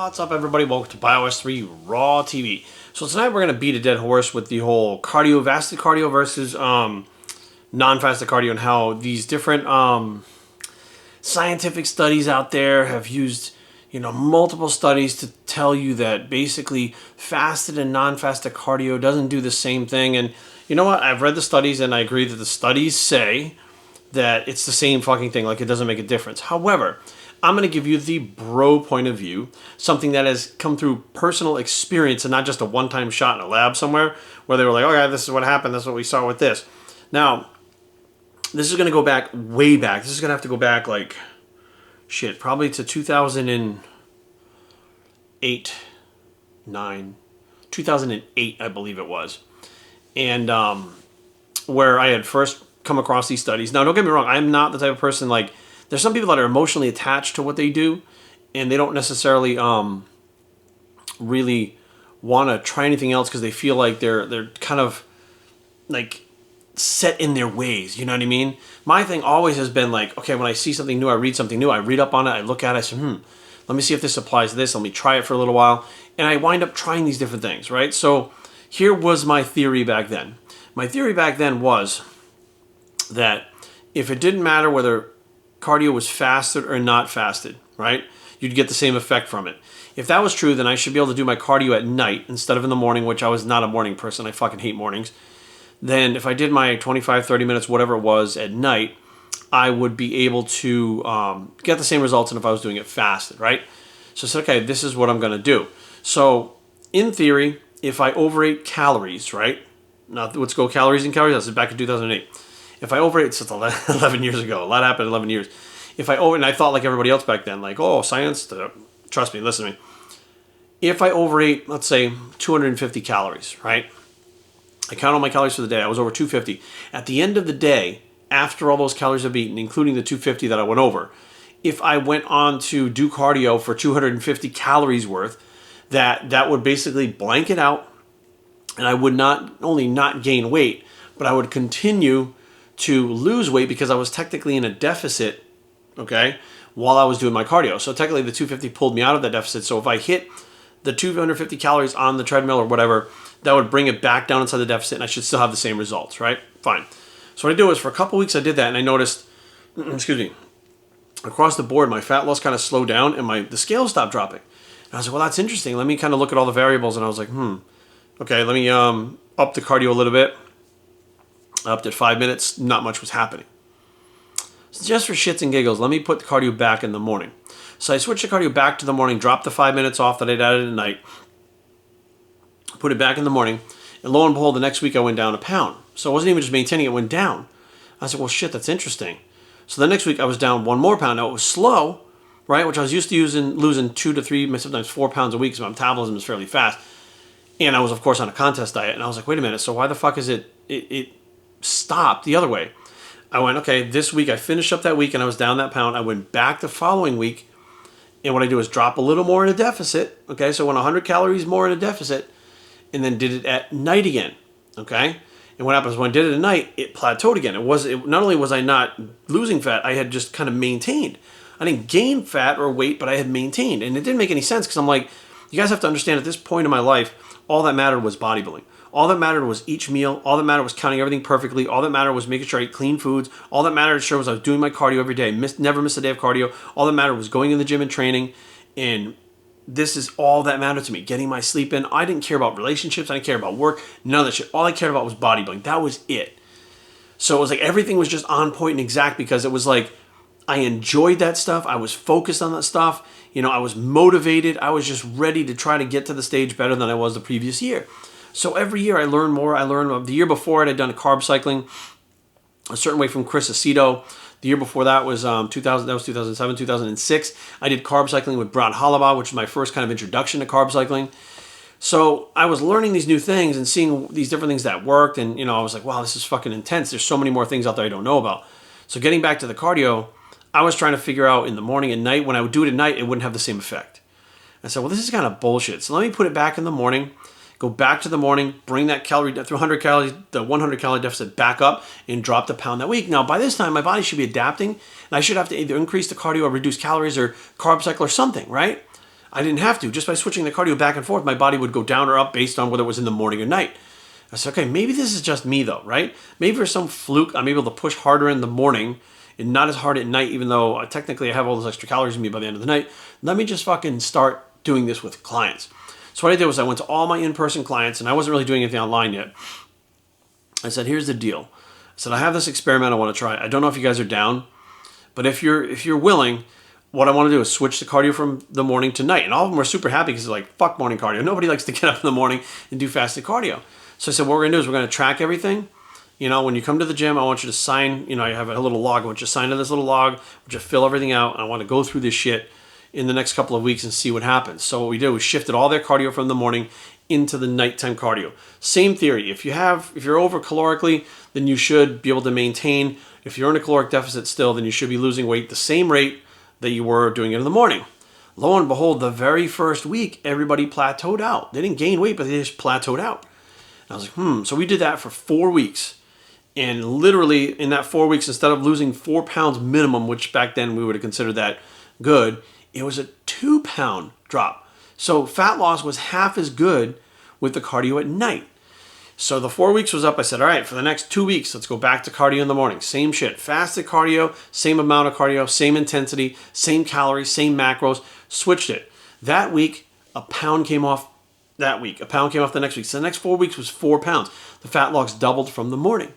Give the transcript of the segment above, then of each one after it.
What's up, everybody? Welcome to BioS3 Raw TV. So tonight we're going to beat a dead horse with the whole fasted cardio versus non-fasted cardio, and how these different scientific studies out there have used, multiple studies to tell you that basically fasted and non-fasted cardio doesn't do the same thing. And you know what? I've read the studies and I agree that the studies say that it's the same fucking thing, like it doesn't make a difference. However, I'm going to give you the bro point of view, something that has come through personal experience and not just a one-time shot in a lab somewhere where they were like, okay, this is what happened, this is what we saw with this. Now, this is going to go back way back. This is going to have to go back like, shit, probably to 2008, 2008, I believe it was. And where I had first come across these studies. Now, don't get me wrong, I'm not the type of person like, there's some people that are emotionally attached to what they do, and they don't necessarily really want to try anything else because they feel like they're kind of like set in their ways. You know what I mean? My thing always has been like, okay, when I see something new, I read something new, I read up on it, I look at it, I say, let me see if this applies to this. Let me try it for a little while, and I wind up trying these different things, right? So here was my theory back then. My theory back then was that if it didn't matter whether cardio was fasted or not fasted, right? You'd get the same effect from it. If that was true, then I should be able to do my cardio at night instead of in the morning, which I was not a morning person. I fucking hate mornings. Then if I did my 25, 30 minutes, whatever it was at night, I would be able to get the same results than if I was doing it fasted, right? So I said, okay, this is what I'm going to do. So in theory, if I overate calories, right? Now let's go calories and calories. This is back in 2008. If I overate, since 11 years ago, a lot happened in 11 years. And I thought like everybody else back then, like, oh, science, trust me, listen to me. If I overate, let's say 250 calories, right? I count all my calories for the day. I was over 250. At the end of the day, after all those calories I've eaten, including the 250 that I went over, if I went on to do cardio for 250 calories worth, that would basically blank it out, and I would not only not gain weight, but I would continue to lose weight because I was technically in a deficit, okay, while I was doing my cardio. So technically the 250 pulled me out of that deficit. So if I hit the 250 calories on the treadmill or whatever, that would bring it back down inside the deficit, and I should still have the same results, right? Fine. So what I did was for a couple weeks I did that, and I noticed, excuse me, across the board my fat loss kind of slowed down and the scale stopped dropping. And I was like, well, that's interesting. Let me kind of look at all the variables, and I was like, okay, let me up the cardio a little bit. I upped at 5 minutes, not much was happening. So just for shits and giggles, let me put the cardio back in the morning. So I switched the cardio back to the morning, dropped the 5 minutes off that I'd added at night, put it back in the morning, and lo and behold, the next week I went down a pound. So I wasn't even just maintaining it, went down. I said, well, shit, that's interesting. So the next week I was down 1 more pound. Now it was slow, right, which I was used to losing 2 to 3, sometimes 4 pounds a week, so my metabolism is fairly fast. And I was, of course, on a contest diet, and I was like, wait a minute, so why the fuck is it stopped the other way? I went, okay, this week I finished up that week and I was down that pound. I went back the following week, and what I do is drop a little more in a deficit, okay? So I went 100 calories more in a deficit, and then did it at night again, okay? And what happens when I did it at night, it plateaued again. Not only was I not losing fat, I had just kind of maintained. I didn't gain fat or weight, but I had maintained. And it didn't make any sense because I'm like, you guys have to understand at this point in my life, all that mattered was bodybuilding. All that mattered was each meal. All that mattered was counting everything perfectly. All that mattered was making sure I ate clean foods. All that mattered sure was I was doing my cardio every day. Never missed a day of cardio. All that mattered was going in the gym and training. And this is all that mattered to me. Getting my sleep in. I didn't care about relationships. I didn't care about work. None of that shit. All I cared about was bodybuilding. That was it. So it was like everything was just on point and exact because it was like I enjoyed that stuff. I was focused on that stuff. I was motivated. I was just ready to try to get to the stage better than I was the previous year. So every year I learned more. I learned the year before it, I'd done carb cycling a certain way from Chris Aceto. The year before that was 2007, 2006. I did carb cycling with Brad Halabaugh, which was my first kind of introduction to carb cycling. So I was learning these new things and seeing these different things that worked. And, I was like, wow, this is fucking intense. There's so many more things out there I don't know about. So getting back to the cardio, I was trying to figure out in the morning and night. When I would do it at night, it wouldn't have the same effect. I said, well, this is kind of bullshit. So let me put it back in the morning, go back to the morning, bring that the 100 calorie deficit back up and drop the pound that week. Now, by this time, my body should be adapting, and I should have to either increase the cardio or reduce calories or carb cycle or something, right? I didn't have to. Just by switching the cardio back and forth, my body would go down or up based on whether it was in the morning or night. I said, okay, maybe this is just me though, right? Maybe there's some fluke. I'm able to push harder in the morning and not as hard at night, even though technically I have all those extra calories in me by the end of the night. Let me just fucking start doing this with clients. So what I did was I went to all my in-person clients, and I wasn't really doing anything online yet. I said, here's the deal. I said, I have this experiment I want to try. I don't know if you guys are down, but if you're willing, what I want to do is switch the cardio from the morning to night. And all of them were super happy because they're like, fuck morning cardio. Nobody likes to get up in the morning and do fasted cardio. So I said, what we're going to do is we're going to track everything. You know, when you come to the gym, I want you to sign, you know, I have a little log. I want you to sign to this little log. I want you to fill everything out. And I want to go through this shit in the next couple of weeks and see what happens. So what we did was shifted all their cardio from the morning into the nighttime cardio. Same theory. If you're over calorically, then you should be able to maintain. If you're in a caloric deficit still, then you should be losing weight the same rate that you were doing it in the morning. Lo and behold, the very first week, everybody plateaued out. They didn't gain weight, but they just plateaued out. And I was like, So we did that for 4 weeks. And literally in that 4 weeks, instead of losing 4 pounds minimum, which back then we would have considered that good, it was a 2 pound drop. So fat loss was half as good with the cardio at night. So the 4 weeks was up. I said, all right, for the next 2 weeks, let's go back to cardio in the morning. Same shit. Fasted cardio, same amount of cardio, same intensity, same calories, same macros. Switched it. That week, a pound came off that week. A pound came off the next week. So the next 4 weeks was 4 pounds. The fat loss doubled from the morning.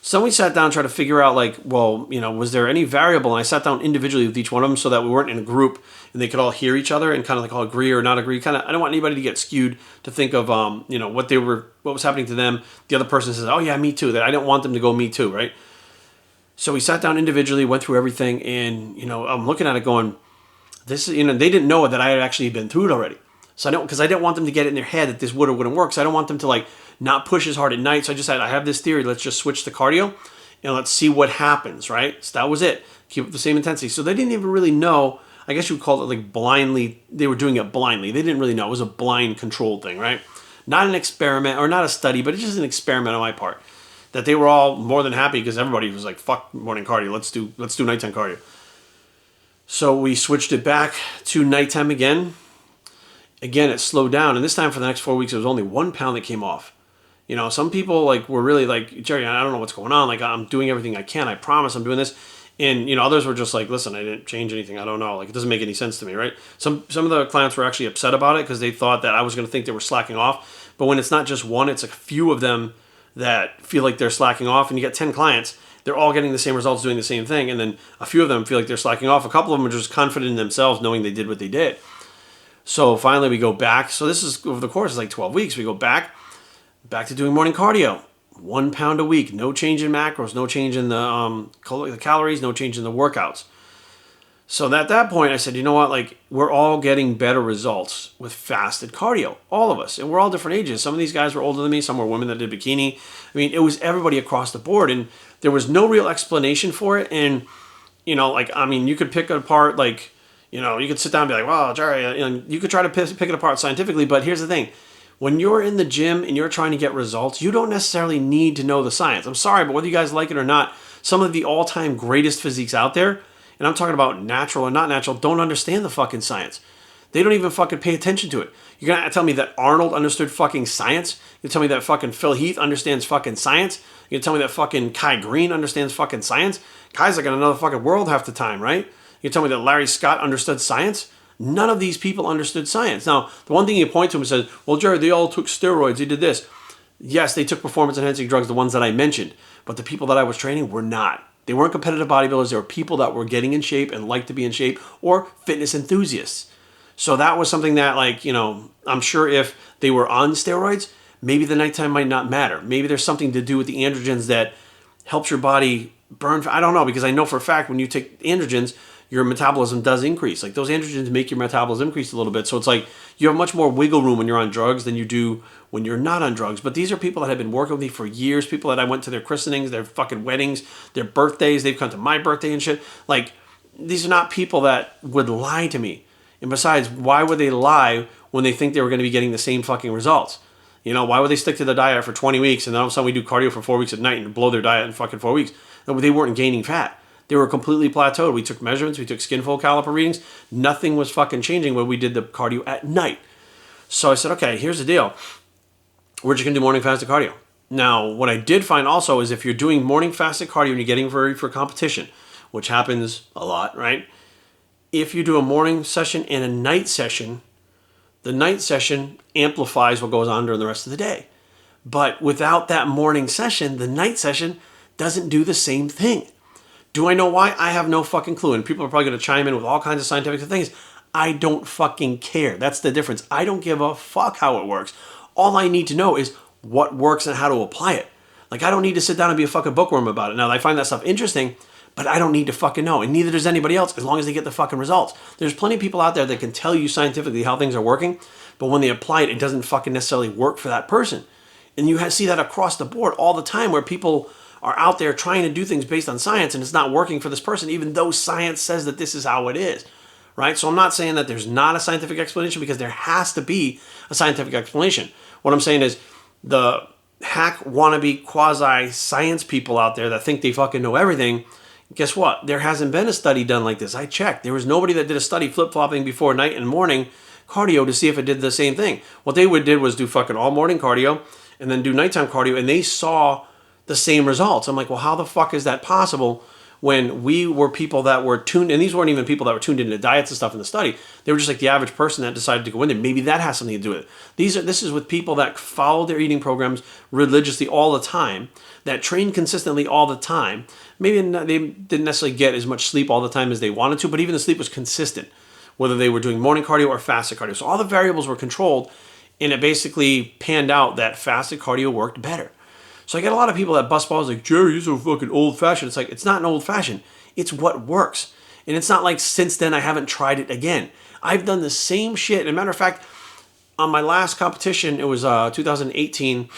So we sat down and tried to figure out, like, well, you know, was there any variable? And I sat down individually with each one of them so that we weren't in a group and they could all hear each other and kind of like all agree or not agree. Kind of, I don't want anybody to get skewed to think of, you know, what was happening to them. The other person says, oh yeah, me too. That I didn't want them to go me too, right? So we sat down individually, went through everything, and you know, I'm looking at it going, this is, you know, they didn't know that I had actually been through it already. So because I didn't want them to get it in their head that this would or wouldn't work. So I don't want them to like not push as hard at night. So I just said, I have this theory. Let's just switch the cardio and let's see what happens, right? So that was it. Keep up the same intensity. So they didn't even really know. I guess you would call it like blindly. They were doing it blindly. They didn't really know. It was a blind controlled thing, right? Not an experiment or not a study, but it's just an experiment on my part. That they were all more than happy because everybody was like, fuck morning cardio. Let's do nighttime cardio. So we switched it back to nighttime again. Again, it slowed down. And this time for the next 4 weeks, it was only 1 pound that came off. You know, some people like were really like, Jerry, I don't know what's going on. Like, I'm doing everything I can. I promise I'm doing this. And, you know, others were just like, listen, I didn't change anything. I don't know. Like, it doesn't make any sense to me, right? Some of the clients were actually upset about it because they thought that I was going to think they were slacking off. But when it's not just one, it's a few of them that feel like they're slacking off. And you get 10 clients, they're all getting the same results, doing the same thing. And then a few of them feel like they're slacking off. A couple of them are just confident in themselves, knowing they did what they did. So finally we go back. So this is over the course of like 12 weeks. We go back to doing morning cardio. 1 pound a week. No change in macros. No change in the calories. No change in the workouts. So at that point I said, you know what? Like, we're all getting better results with fasted cardio. All of us. And we're all different ages. Some of these guys were older than me. Some were women that did bikini. I mean, it was everybody across the board. And there was no real explanation for it. And, you know, like, I mean, you could pick it apart like, you know, you could sit down and be like, well, Jerry, you could try to pick it apart scientifically, but here's the thing. When you're in the gym and you're trying to get results, you don't necessarily need to know the science. I'm sorry, but whether you guys like it or not, some of the all-time greatest physiques out there, and I'm talking about natural or not natural, don't understand the fucking science. They don't even fucking pay attention to it. You're going to tell me that Arnold understood fucking science? You're going to tell me that fucking Phil Heath understands fucking science? You're going to tell me that fucking Kai Green understands fucking science? Kai's like in another fucking world half the time, right? You tell me that Larry Scott understood science? None of these people understood science. Now, the one thing you point to and says, well, Jerry, they all took steroids. They did this. Yes, they took performance-enhancing drugs, the ones that I mentioned. But the people that I was training were not. They weren't competitive bodybuilders. They were people that were getting in shape and liked to be in shape, or fitness enthusiasts. So that was something that, like, you know, I'm sure if they were on steroids, maybe the nighttime might not matter. Maybe there's something to do with the androgens that helps your body burn. I don't know, because I know for a fact when you take androgens, your metabolism does increase. Like, those androgens make your metabolism increase a little bit. So it's like you have much more wiggle room when you're on drugs than you do when you're not on drugs. But these are people that have been working with me for years, people that I went to their christenings, their fucking weddings, their birthdays. They've come to my birthday and shit. Like, these are not people that would lie to me. And besides, why would they lie when they think they were going to be getting the same fucking results? You know, why would they stick to the diet for 20 weeks and then all of a sudden we do cardio for 4 weeks at night and blow their diet in fucking 4 weeks? They weren't gaining fat. They were completely plateaued. We took measurements. We took skin fold caliper readings. Nothing was fucking changing when we did the cardio at night. So I said, okay, here's the deal. We're just going to do morning fasted cardio. Now, what I did find also is if you're doing morning fasted cardio and you're getting ready for competition, which happens a lot, right? If you do a morning session and a night session, the night session amplifies what goes on during the rest of the day. But without that morning session, the night session doesn't do the same thing. Do I know why? I have no fucking clue. And people are probably going to chime in with all kinds of scientific things. I don't fucking care. That's the difference. I don't give a fuck how it works. All I need to know is what works and how to apply it. Like, I don't need to sit down and be a fucking bookworm about it. Now, I find that stuff interesting, but I don't need to fucking know. And neither does anybody else, as long as they get the fucking results. There's plenty of people out there that can tell you scientifically how things are working, but when they apply it, it doesn't fucking necessarily work for that person. And you see that across the board all the time where people are out there trying to do things based on science and it's not working for this person, even though science says that this is how it is, right? So I'm not saying that there's not a scientific explanation, because there has to be a scientific explanation. What I'm saying is the hack wannabe quasi-science people out there that think they fucking know everything, guess what? There hasn't been a study done like this. I checked. There was nobody that did a study flip-flopping before night and morning cardio to see if it did the same thing. What they did was do fucking all morning cardio and then do nighttime cardio, and they saw the same results. I'm like, well, how the fuck is that possible when we were people that were tuned, and these weren't even people that were tuned into diets and stuff in the study. They were just like the average person that decided to go in there. Maybe that has something to do with it. This is with people that follow their eating programs religiously all the time, that train consistently all the time. Maybe they didn't necessarily get as much sleep all the time as they wanted to, but even the sleep was consistent, whether they were doing morning cardio or fasted cardio. So all the variables were controlled, and it basically panned out that fasted cardio worked better. So I get a lot of people that bust balls like, Jerry, you're so fucking old-fashioned. It's like, it's not an old-fashioned. It's what works. And it's not like since then I haven't tried it again. I've done the same shit. And a matter of fact, on my last competition, it was 2018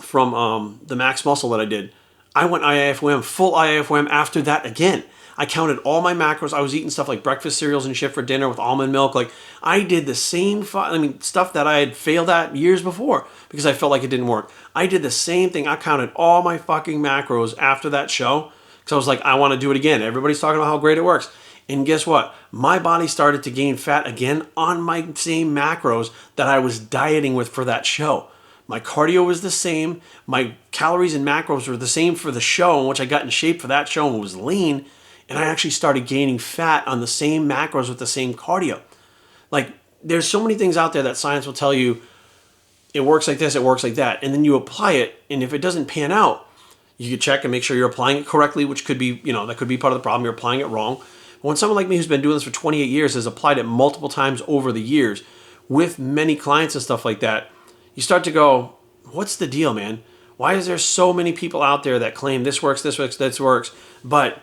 from the Max Muscle that I did. I went IIFOM, full IIFOM after that again. I counted all my macros. I was eating stuff like breakfast cereals and shit for dinner with almond milk. Like, I did the same, stuff that I had failed at years before because I felt like it didn't work. I did the same thing. I counted all my fucking macros after that show because I was like, I want to do it again. Everybody's talking about how great it works. And guess what? My body started to gain fat again on my same macros that I was dieting with for that show. My cardio was the same. My calories and macros were the same for the show, in which I got in shape for that show and was lean. And I actually started gaining fat on the same macros with the same cardio. Like, there's so many things out there that science will tell you, it works like this, it works like that. And then you apply it, and if it doesn't pan out, you can check and make sure you're applying it correctly, which could be, that could be part of the problem. You're applying it wrong. But when someone like me who's been doing this for 28 years has applied it multiple times over the years with many clients and stuff like that, you start to go, what's the deal, man? Why is there so many people out there that claim this works, but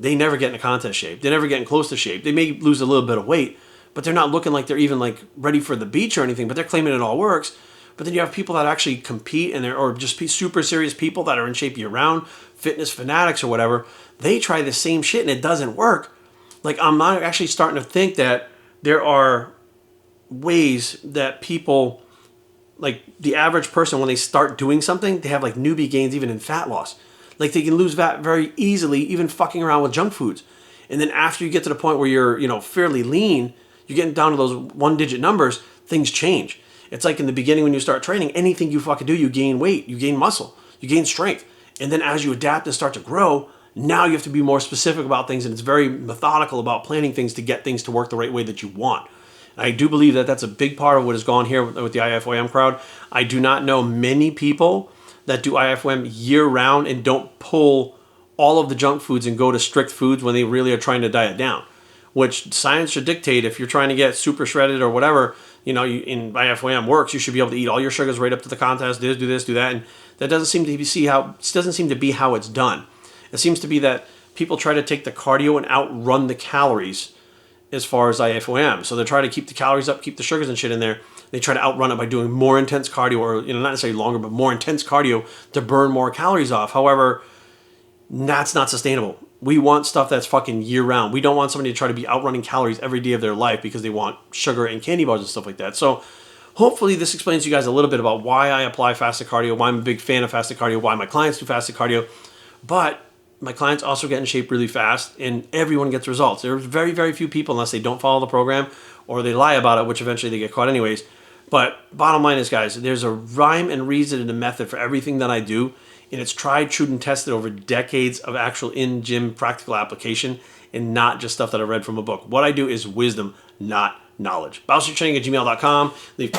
they never get in a contest shape. They never get in close to shape. They may lose a little bit of weight, but they're not looking like they're even like ready for the beach or anything, but they're claiming it all works. But then you have people that actually compete or just super serious people that are in shape year round, fitness fanatics or whatever. They try the same shit and it doesn't work. Like, I'm not actually starting to think that there are ways that people, like the average person, when they start doing something, they have like newbie gains even in fat loss. Like, they can lose fat very easily, even fucking around with junk foods. And then after you get to the point where you're, fairly lean, you're getting down to those one-digit numbers, things change. It's like in the beginning when you start training, anything you fucking do, you gain weight, you gain muscle, you gain strength. And then as you adapt and start to grow, now you have to be more specific about things, and it's very methodical about planning things to get things to work the right way that you want. And I do believe that that's a big part of what has gone here with the IFOM crowd. I do not know many people that do IFOM year-round and don't pull all of the junk foods and go to strict foods when they really are trying to diet down, which science should dictate. If you're trying to get super shredded or whatever, in IFOM works, you should be able to eat all your sugars right up to the contest, do this, do that, and that doesn't seem to be how it's done. It seems to be that people try to take the cardio and outrun the calories as far as IFOM. So they try to keep the calories up, keep the sugars and shit in there. They try to outrun it by doing more intense cardio, or not necessarily longer, but more intense cardio to burn more calories off. However, that's not sustainable. We want stuff that's fucking year-round. We don't want somebody to try to be outrunning calories every day of their life because they want sugar and candy bars and stuff like that. So hopefully this explains to you guys a little bit about why I apply fasted cardio, why I'm a big fan of fasted cardio, why my clients do fasted cardio. But my clients also get in shape really fast, and everyone gets results. There are very, very few people, unless they don't follow the program or they lie about it, which eventually they get caught anyways. But bottom line is, guys, there's a rhyme and reason and a method for everything that I do, and it's tried, true, and tested over decades of actual in-gym practical application, and not just stuff that I read from a book. What I do is wisdom, not knowledge. BioStreetTraining@gmail.com. Leave